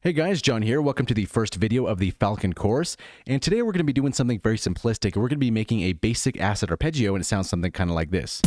Hey guys, John here. Welcome to the first video of the Falcon course. And today we're going to be doing something very simplistic. We're going to be making a basic acid arpeggio, and it sounds something kind of like this.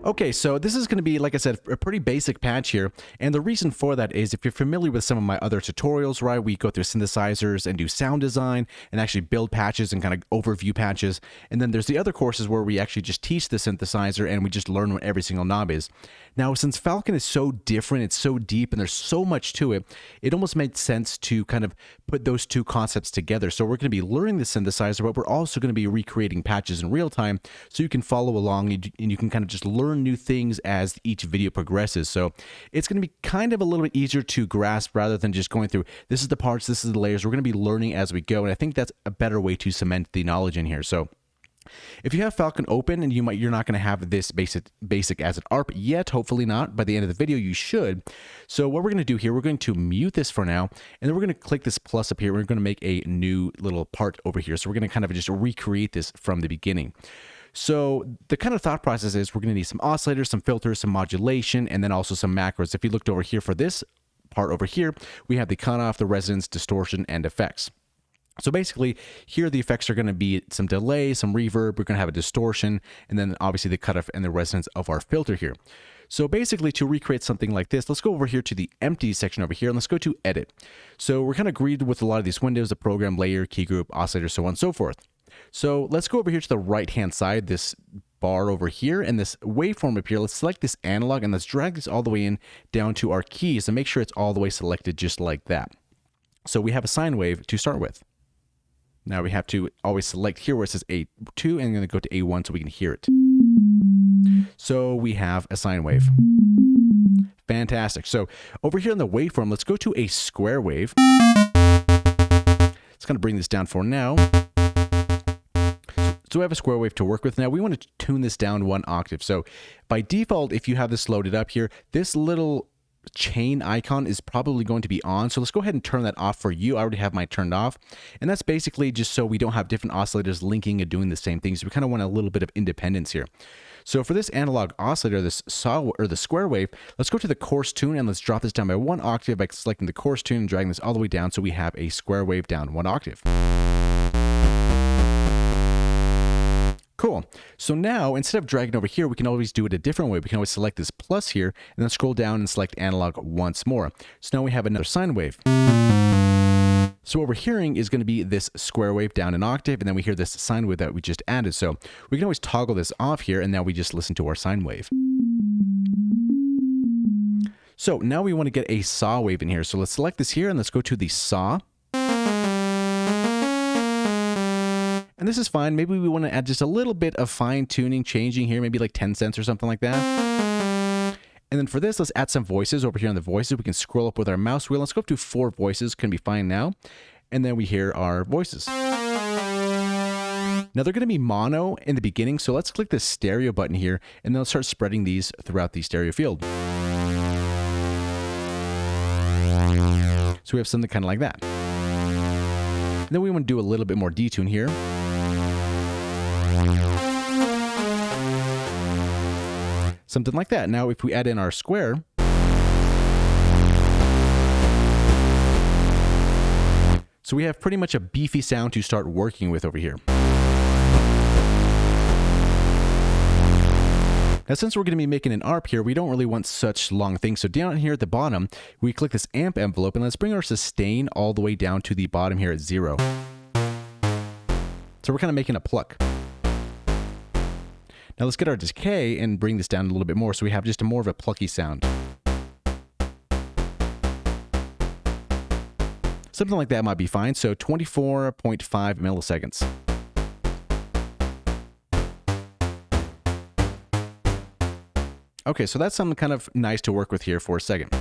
Okay, so this is going to be, like I said, a pretty basic patch here, and the reason for that is if you're familiar with some of my other tutorials, right, we go through synthesizers and do sound design and actually build patches and kind of overview patches, and then there's the other courses where we actually just teach the synthesizer and we just learn what every single knob is. Now, since Falcon is so different, it's so deep, and there's so much to it, it almost made sense to kind of put those two concepts together. So we're going to be learning the synthesizer, but we're also going to be recreating patches in real time so you can follow along and you can kind of just learn new things as each video progresses. So it's going to be kind of a little bit easier to grasp rather than just going through, this is the parts, this is the layers. We're going to be learning as we go, and I think that's a better way to cement the knowledge in here. So if you have Falcon open and you're not going to have this basic acid arp yet, hopefully not. By the end of the video, you should. So what we're going to do here, we're going to mute this for now, and then we're going to click this plus up here. We're going to make a new little part over here. So we're going to kind of just recreate this from the beginning. So the kind of thought process is we're going to need some oscillators, some filters, some modulation, and then also some macros. If you looked over here for this part over here, we have the cutoff, the resonance, distortion, and effects. So basically, here the effects are going to be some delay, some reverb, we're going to have a distortion, and then obviously the cutoff and the resonance of our filter here. So basically, to recreate something like this, let's go over here to the empty section over here, and let's go to edit. So we're kind of greeted with a lot of these windows, the program, layer, key group, oscillator, so on and so forth. So let's go over here to the right-hand side, this bar over here, and this waveform up here. Let's select this analog, and let's drag this all the way in down to our keys, and make sure it's all the way selected just like that. So we have a sine wave to start with. Now we have to always select here where it says A2, and I'm going to go to A1 so we can hear it. So we have a sine wave. Fantastic. So over here in the waveform, let's go to a square wave. Let's kind of bring this down for now. So we have a square wave to work with. Now we want to tune this down one octave. So by default, if you have this loaded up here, this little chain icon is probably going to be on. So let's go ahead and turn that off for you. I already have mine turned off. And that's basically just so we don't have different oscillators linking and doing the same things. We kind of want a little bit of independence here. So for this analog oscillator, this saw or the square wave, let's go to the coarse tune and let's drop this down by one octave by selecting the coarse tune and dragging this all the way down so we have a square wave down one octave. Cool. So now, instead of dragging over here, we can always do it a different way. We can always select this plus here, and then scroll down and select analog once more. So now we have another sine wave. So what we're hearing is going to be this square wave down an octave, and then we hear this sine wave that we just added. So we can always toggle this off here, and now we just listen to our sine wave. So now we want to get a saw wave in here. So let's select this here, and let's go to the saw. And this is fine. Maybe we want to add just a little bit of fine tuning, changing here, maybe like 10 cents or something like that. And then for this, let's add some voices over here on the voices. We can scroll up with our mouse wheel. Let's go up to 4 voices, can be fine now. And then we hear our voices. Now they're going to be mono in the beginning. So let's click the stereo button here, and then let's start spreading these throughout the stereo field. So we have something kind of like that. And then we want to do a little bit more detune here. Something like that. Now, if we add in our square, so we have pretty much a beefy sound to start working with over here. Now, since we're going to be making an ARP here, we don't really want such long things. So down here at the bottom, we click this amp envelope, and let's bring our sustain all the way down to the bottom here at 0. So we're kind of making a pluck. Now let's get our decay and bring this down a little bit more so we have just more of a plucky sound. Something like that might be fine. So 24.5 milliseconds. Okay, so that's something kind of nice to work with here for a second.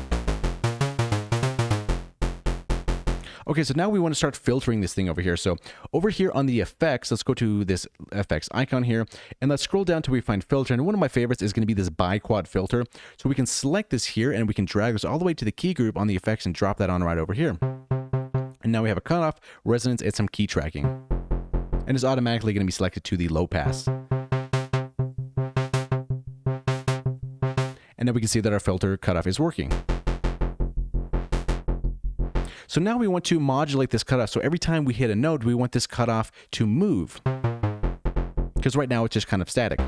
Okay, so now we want to start filtering this thing over here. So over here on the effects, let's go to this effects icon here, and let's scroll down till we find filter. And one of my favorites is going to be this bi-quad filter. So we can select this here, and we can drag this all the way to the key group on the effects and drop that on right over here. And now we have a cutoff, resonance, and some key tracking. And it's automatically going to be selected to the low pass. And now we can see that our filter cutoff is working. So now we want to modulate this cutoff. So every time we hit a note, we want this cutoff to move. Because right now it's just kind of static.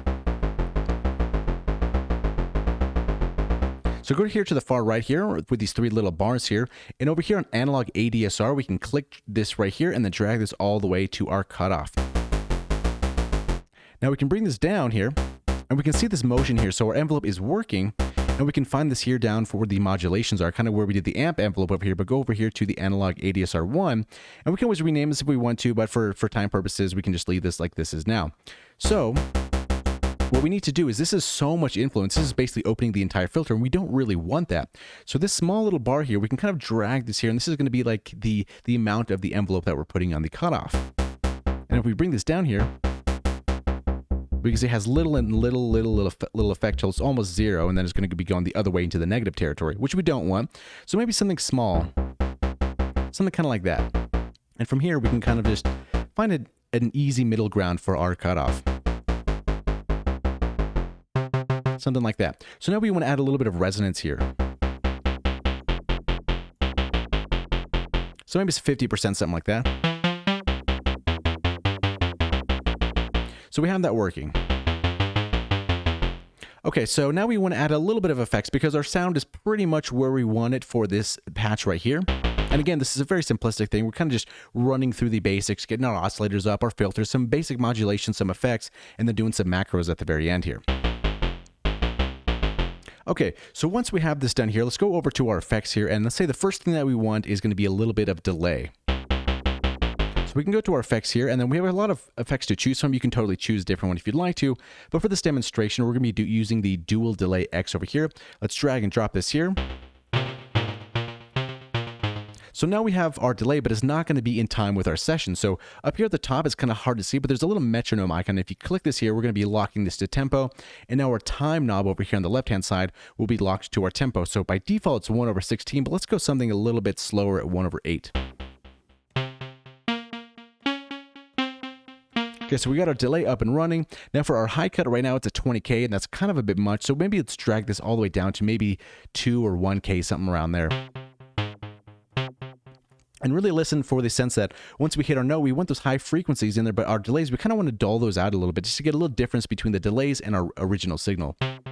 So go here to the far right here with these three little bars here. And over here on analog ADSR, we can click this right here and then drag this all the way to our cutoff. Now we can bring this down here and we can see this motion here. So our envelope is working. And we can find this here down for where the modulations are, kind of where we did the amp envelope over here, but go over here to the analog ADSR1, and we can always rename this if we want to, but for time purposes, we can just leave this like this is now. So what we need to do is, this is so much influence, this is basically opening the entire filter, and we don't really want that. So this small little bar here, we can kind of drag this here, and this is going to be like the amount of the envelope that we're putting on the cutoff. And if we bring this down here, because it has little effect till it's almost zero, and then it's going to be going the other way into the negative territory, which we don't want. So maybe something small, something kind of like that. And from here, we can kind of just find an easy middle ground for our cutoff. Something like that. So now we want to add a little bit of resonance here. So maybe it's 50%, something like that. So we have that working. Okay, so now we want to add a little bit of effects because our sound is pretty much where we want it for this patch right here. And again, this is a very simplistic thing. We're kind of just running through the basics, getting our oscillators up, our filters, some basic modulation, some effects, and then doing some macros at the very end here. Okay, so once we have this done here, let's go over to our effects here, and let's say the first thing that we want is going to be a little bit of delay. We can go to our effects here, and then we have a lot of effects to choose from. You can totally choose a different one if you'd like to. But for this demonstration, we're going to be using the dual delay X over here. Let's drag and drop this here. So now we have our delay, but it's not going to be in time with our session. So up here at the top, it's kind of hard to see, but there's a little metronome icon. If you click this here, we're going to be locking this to tempo. And now our time knob over here on the left-hand side will be locked to our tempo. So by default, it's 1/16, but let's go something a little bit slower at 1/8. Okay, so we got our delay up and running. Now for our high cut right now, it's at 20K, and that's kind of a bit much. So maybe let's drag this all the way down to maybe 2 or 1K, something around there. And really listen for the sense that once we hit our note, we want those high frequencies in there, but our delays, we kind of want to dull those out a little bit just to get a little difference between the delays and our original signal. And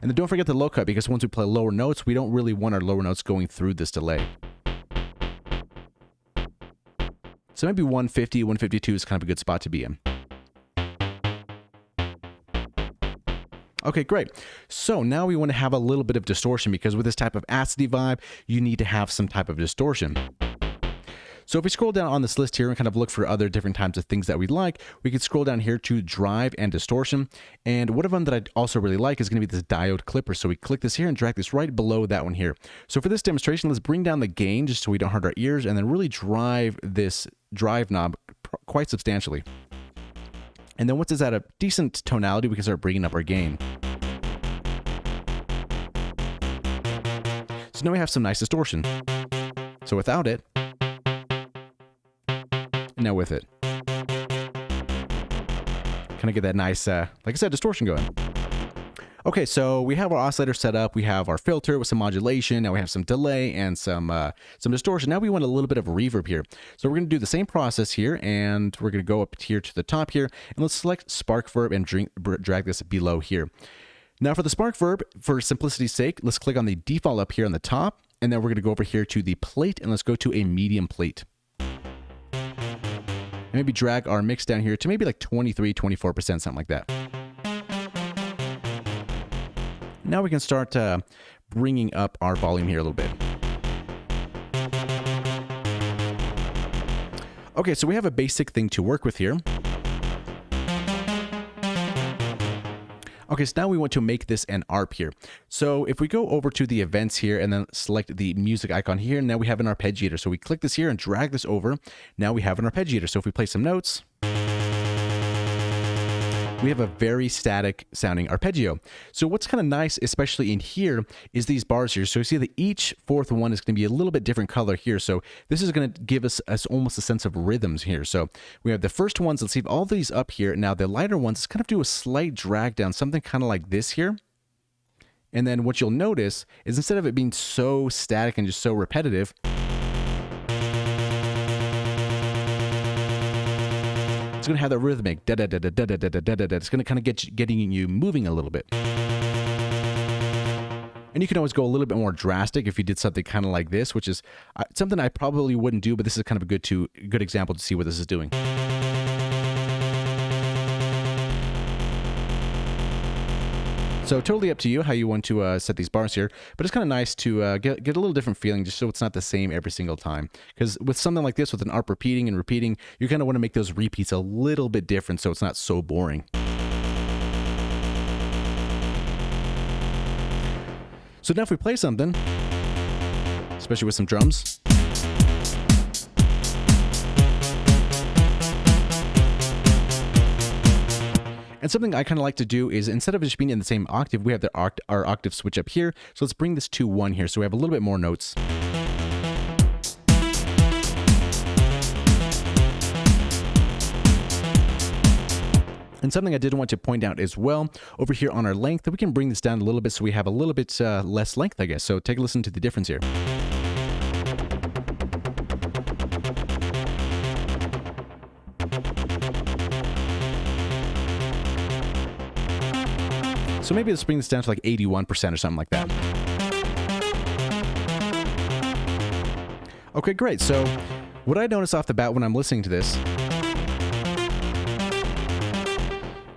then don't forget the low cut, because once we play lower notes, we don't really want our lower notes going through this delay. So maybe 150, 152 is kind of a good spot to be in. Okay, great. So now we want to have a little bit of distortion, because with this type of acidity vibe, you need to have some type of distortion. So if we scroll down on this list here and kind of look for other different types of things that we'd like, we could scroll down here to drive and distortion. And one of them that I also really like is going to be this diode clipper. So we click this here and drag this right below that one here. So for this demonstration, let's bring down the gain just so we don't hurt our ears, and then really drive this drive knob quite substantially. And then once it's at a decent tonality, we can start bringing up our gain. So now we have some nice distortion. So without it, now with it. Kind of get that nice, like I said, distortion going. Okay, so we have our oscillator set up. We have our filter with some modulation. Now we have some delay and some distortion. Now we want a little bit of reverb here. So we're going to do the same process here, and we're going to go up here to the top here, and let's select sparkverb and drag this below here. Now for the sparkverb, for simplicity's sake, let's click on the default up here on the top, and then we're going to go over here to the plate, and let's go to a medium plate. And maybe drag our mix down here to maybe like 23, 24%, something like that. Now we can start bringing up our volume here a little bit. Okay, so we have a basic thing to work with here. Okay, so now we want to make this an ARP here. So if we go over to the events here and then select the music icon here, now we have an Arpeggiator. So we click this here and drag this over. Now we have an Arpeggiator. So if we play some notes, we have a very static sounding arpeggio. So what's kind of nice, especially in here, is these bars here. So you see that each fourth one is going to be a little bit different color here. So this is going to give us almost a sense of rhythms here. So we have the first ones, let's leave all these up here. Now the lighter ones kind of do a slight drag down, something kind of like this here. And then what you'll notice is instead of it being so static and just so repetitive, it's going to have that rhythmic da-da-da-da-da-da-da-da-da. It's going to kind of getting you moving a little bit. And you can always go a little bit more drastic if you did something kind of like this, which is something I probably wouldn't do, but this is kind of a good example to see what this is doing. So totally up to you how you want to set these bars here, but it's kind of nice to get a little different feeling just so it's not the same every single time. Because with something like this, with an ARP repeating and repeating, you kind of want to make those repeats a little bit different so it's not so boring. So now if we play something, especially with some drums, and something I kind of like to do is instead of just being in the same octave, we have our octave switch up here. So let's bring this to 1 here so we have a little bit more notes. And something I did want to point out as well, over here on our length, that we can bring this down a little bit so we have a little bit less length, I guess. So take a listen to the difference here. So maybe let's bring this down to like 81% or something like that. Okay, great. So what I notice off the bat when I'm listening to this,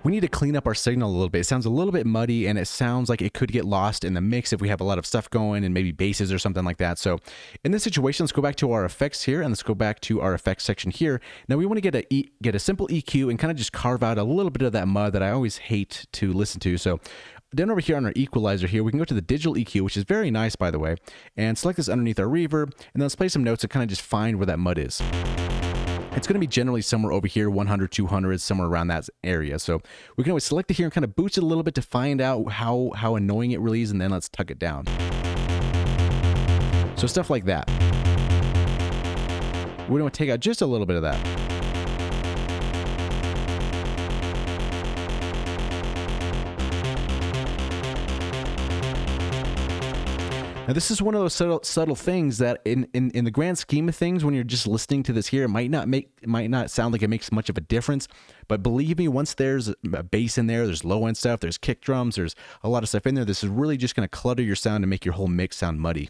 we need to clean up our signal a little bit. It sounds a little bit muddy and it sounds like it could get lost in the mix if we have a lot of stuff going and maybe basses or something like that. So in this situation, let's go back to our effects here and let's go back to our effects section here. Now we want to get a simple EQ and kind of just carve out a little bit of that mud that I always hate to listen to. So then over here on our equalizer here, we can go to the digital EQ, which is very nice, by the way, and select this underneath our reverb, and then let's play some notes and kind of just find where that mud is. It's going to be generally somewhere over here, 100, 200, somewhere around that area. So we can always select it here and kind of boost it a little bit to find out how annoying it really is, and then let's tuck it down. So stuff like that. We're going to take out just a little bit of that. Now, this is one of those subtle things that in the grand scheme of things, when you're just listening to this here, it might not sound like it makes much of a difference. But believe me, once there's a bass in there, there's low end stuff, there's kick drums, there's a lot of stuff in there, this is really just going to clutter your sound and make your whole mix sound muddy.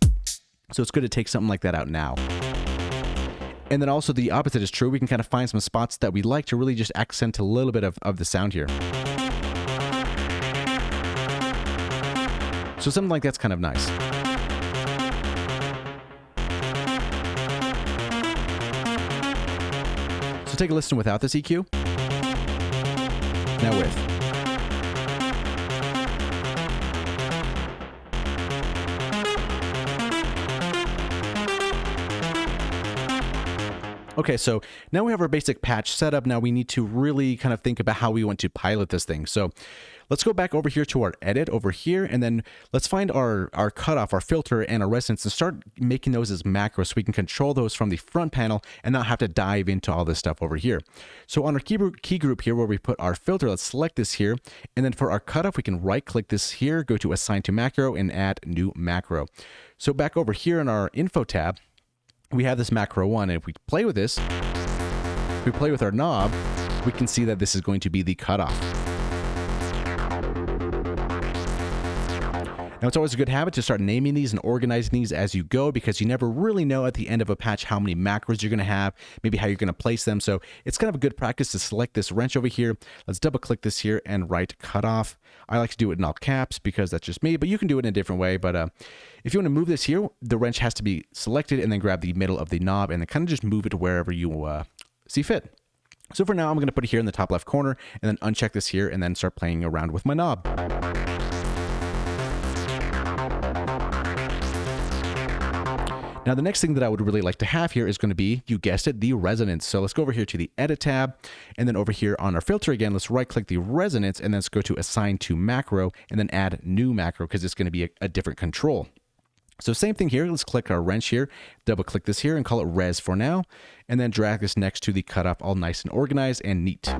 So it's good to take something like that out now. And then also the opposite is true. We can kind of find some spots that we like to really just accent a little bit of the sound here. So something like that's kind of nice. Take a listen without this EQ. Now with. Okay, so now we have our basic patch set up. Now we need to really kind of think about how we want to pilot this thing. So let's go back over here to our edit over here, and then let's find our cutoff, our filter, and our resonance, and start making those as macros so we can control those from the front panel and not have to dive into all this stuff over here. So on our key group here where we put our filter, let's select this here, and then for our cutoff, we can right-click this here, go to Assign to Macro, and add New Macro. So back over here in our Info tab, we have this macro 1, and if we play with this, if we play with our knob, we can see that this is going to be the cutoff. Now, it's always a good habit to start naming these and organizing these as you go, because you never really know at the end of a patch how many macros you're going to have, maybe how you're going to place them. So it's kind of a good practice to select this wrench over here. Let's double click this here and write cutoff. I like to do it in all caps because that's just me, but you can do it in a different way. But if you want to move this here, the wrench has to be selected and then grab the middle of the knob and then kind of just move it to wherever you see fit. So for now, I'm going to put it here in the top left corner and then uncheck this here and then start playing around with my knob. Now, the next thing that I would really like to have here is going to be, you guessed it, the resonance. So let's go over here to the Edit tab, and then over here on our filter again, let's right-click the resonance, and then let's go to Assign to Macro, and then add New Macro, because it's going to be a different control. So same thing here, let's click our wrench here, double-click this here, and call it Res for now, and then drag this next to the cutoff, all nice and organized and neat.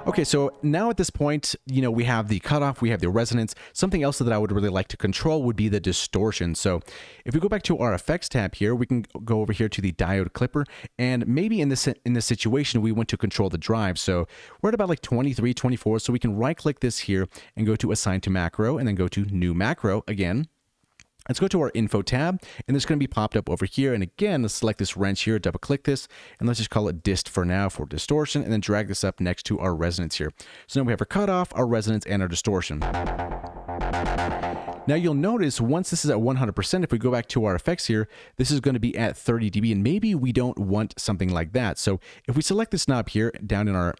Okay, so now at this point, we have the cutoff, we have the resonance. Something else that I would really like to control would be the distortion. So if we go back to our effects tab here, we can go over here to the diode clipper, and maybe in this situation, we want to control the drive. So we're at about like 23, 24, so we can right click this here and go to Assign to Macro, and then go to New Macro again. Let's go to our info tab, and it's going to be popped up over here. And again, let's select this wrench here, double click this, and let's just call it dist for now for distortion, and then drag this up next to our resonance here. So now we have our cutoff, our resonance, and our distortion. Now you'll notice once this is at 100%, if we go back to our effects here, this is going to be at 30 dB, and maybe we don't want something like that. So if we select this knob here down in our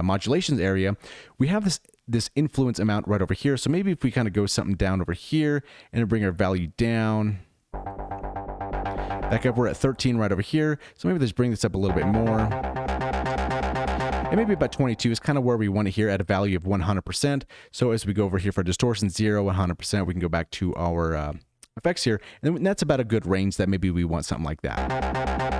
modulations area, we have this influence amount right over here. So maybe if we kind of go something down over here and bring our value down, back up, we're at 13 right over here. So maybe let's bring this up a little bit more. And maybe about 22 is kind of where we want it here at a value of 100%. So as we go over here for distortion, 0, 100%, we can go back to our effects here. And that's about a good range that maybe we want something like that.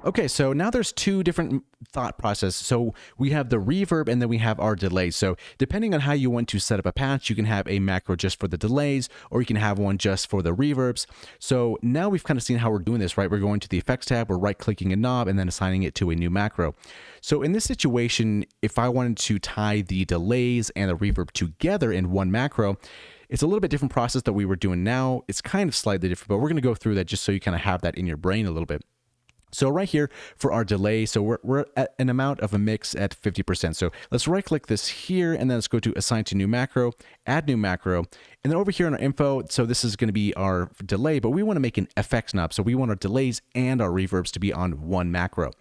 Okay, so now there's two different thought processes. So we have the reverb and then we have our delays. So depending on how you want to set up a patch, you can have a macro just for the delays, or you can have one just for the reverbs. So now we've kind of seen how we're doing this, right? We're going to the effects tab, we're right-clicking a knob and then assigning it to a new macro. So in this situation, if I wanted to tie the delays and the reverb together in one macro, it's a little bit different process that we were doing now. It's kind of slightly different, but we're going to go through that just so you kind of have that in your brain a little bit. So right here for our delay, so we're at an amount of a mix at 50%. So let's right click this here and then let's go to Assign to New Macro, Add New Macro. And then over here in our info, so this is going to be our delay, but we want to make an FX knob. So we want our delays and our reverbs to be on one macro.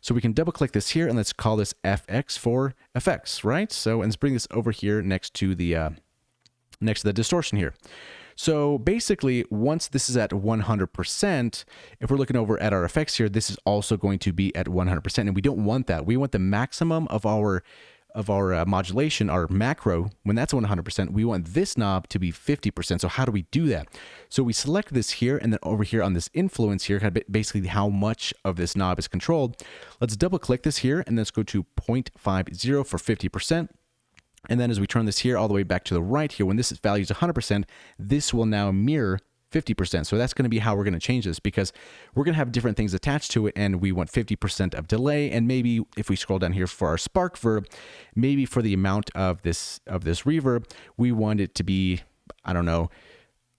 So we can double click this here and let's call this FX for effects, right? So and let's bring this over here next to the distortion here. So basically, once this is at 100%, if we're looking over at our effects here, this is also going to be at 100%, and we don't want that. We want the maximum of our modulation, our macro, when that's 100%, we want this knob to be 50%. So how do we do that? So we select this here, and then over here on this influence here, kind of basically how much of this knob is controlled. Let's double click this here, and let's go to 0.50 for 50%. And then as we turn this here all the way back to the right here, when this value is 100%, this will now mirror 50%. So that's going to be how we're going to change this, because we're going to have different things attached to it, and we want 50% of delay. And maybe if we scroll down here for our sparkverb, maybe for the amount of this reverb, we want it to be, I don't know,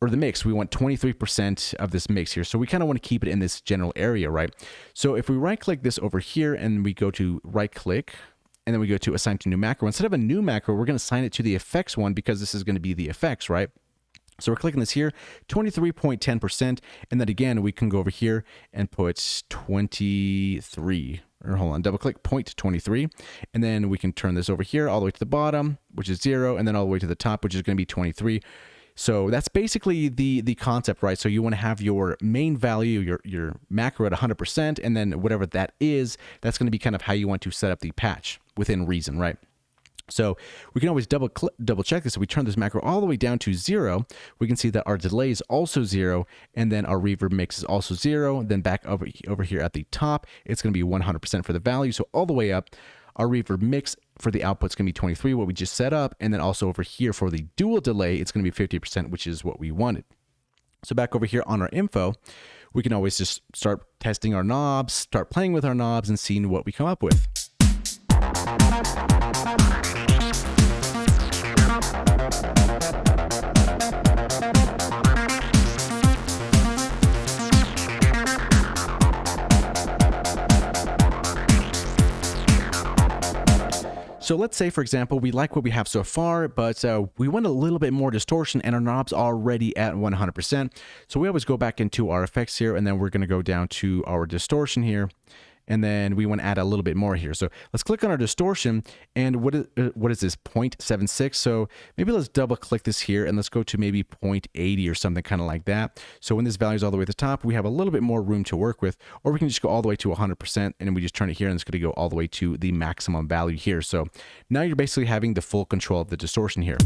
or the mix, we want 23% of this mix here. So we kind of want to keep it in this general area, right? So if we right click this over here and we go to right click, and then we go to Assign to New Macro. Instead of a new macro, we're going to assign it to the effects one, because this is going to be the effects, right? So we're clicking this here, 23.10%. And then again, we can go over here and put 23, or hold on, double click 0.23. And then we can turn this over here all the way to the bottom, which is 0, and then all the way to the top, which is going to be 23. So that's basically the concept, right? So you want to have your main value, your macro at 100%, and then whatever that is, that's going to be kind of how you want to set up the patch within reason, right? So we can always double check this. If we turn this macro all the way down to 0, we can see that our delay is also 0, and then our reverb mix is also 0. Then back over here at the top, it's going to be 100% for the value. So all the way up, our reverb mix for the output is going to be 23, what we just set up. And then also over here for the dual delay, it's going to be 50%, which is what we wanted. So back over here on our info, we can always just start testing our knobs, start playing with our knobs, and seeing what we come up with. So let's say, for example, we like what we have so far, but we want a little bit more distortion and our knob's already at 100%. So we always go back into our effects here, and then we're going to go down to our distortion here. And then we want to add a little bit more here. So let's click on our distortion. And what is this? 0.76. So maybe let's double click this here and let's go to maybe 0.80 or something kind of like that. So when this value is all the way at the top, we have a little bit more room to work with. Or we can just go all the way to 100% and then we just turn it here and it's going to go all the way to the maximum value here. So now you're basically having the full control of the distortion here.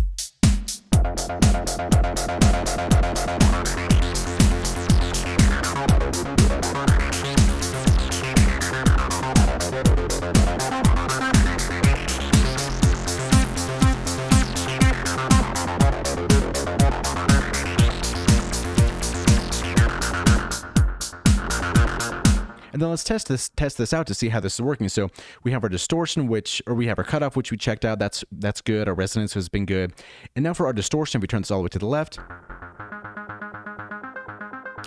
And then let's test this out to see how this is working. So we have our distortion, we have our cutoff, which we checked out. That's good. Our resonance has been good. And now for our distortion, if we turn this all the way to the left,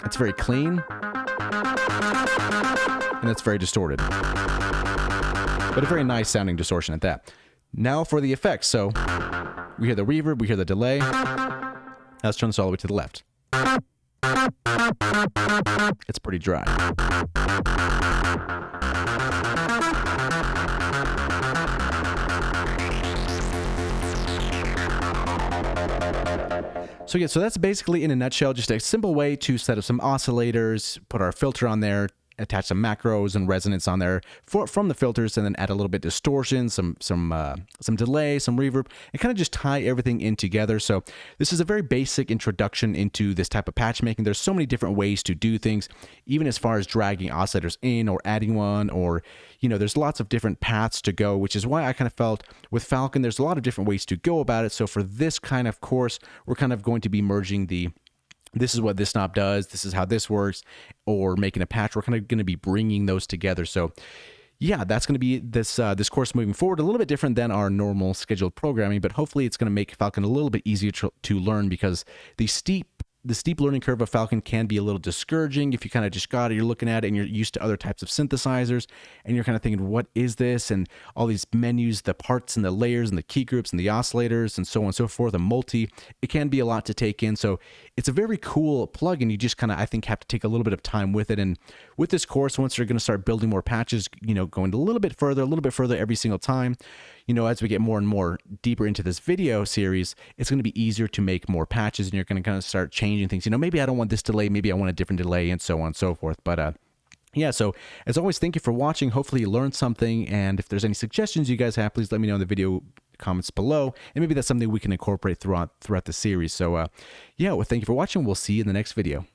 it's very clean, and it's very distorted, but a very nice sounding distortion at that. Now for the effects. So we hear the reverb, we hear the delay. Let's turn this all the way to the left. It's pretty dry. So yeah, so that's basically in a nutshell just a simple way to set up some oscillators, put our filter on there, attach some macros and resonance on there from the filters, and then add a little bit of distortion, some delay, some reverb, and kind of just tie everything in together. So this is a very basic introduction into this type of patch making. There's so many different ways to do things, even as far as dragging oscillators in or adding one, or there's lots of different paths to go, which is why I kind of felt with Falcon there's a lot of different ways to go about it. So for this kind of course, we're kind of going to be merging this is what this knob does, this is how this works, or making a patch. We're kind of going to be bringing those together. So yeah, that's going to be this course moving forward. A little bit different than our normal scheduled programming, but hopefully it's going to make Falcon a little bit easier to learn, because the steep learning curve of Falcon can be a little discouraging if you kind of just got it, you're looking at it and you're used to other types of synthesizers and you're kind of thinking, what is this? And all these menus, the parts and the layers and the key groups and the oscillators and so on and so forth, the multi, it can be a lot to take in. So it's a very cool plugin. You just kind of, I think, have to take a little bit of time with it. And with this course, once you're going to start building more patches, going a little bit further every single time, as we get more and more deeper into this video series, it's going to be easier to make more patches, and you're going to kind of start changing things. Maybe I don't want this delay, maybe I want a different delay, and so on and so forth. But yeah, so as always, thank you for watching. Hopefully you learned something, and if there's any suggestions you guys have, please let me know in the video comments below, and maybe that's something we can incorporate throughout the series. So yeah, well, thank you for watching. We'll see you in the next video.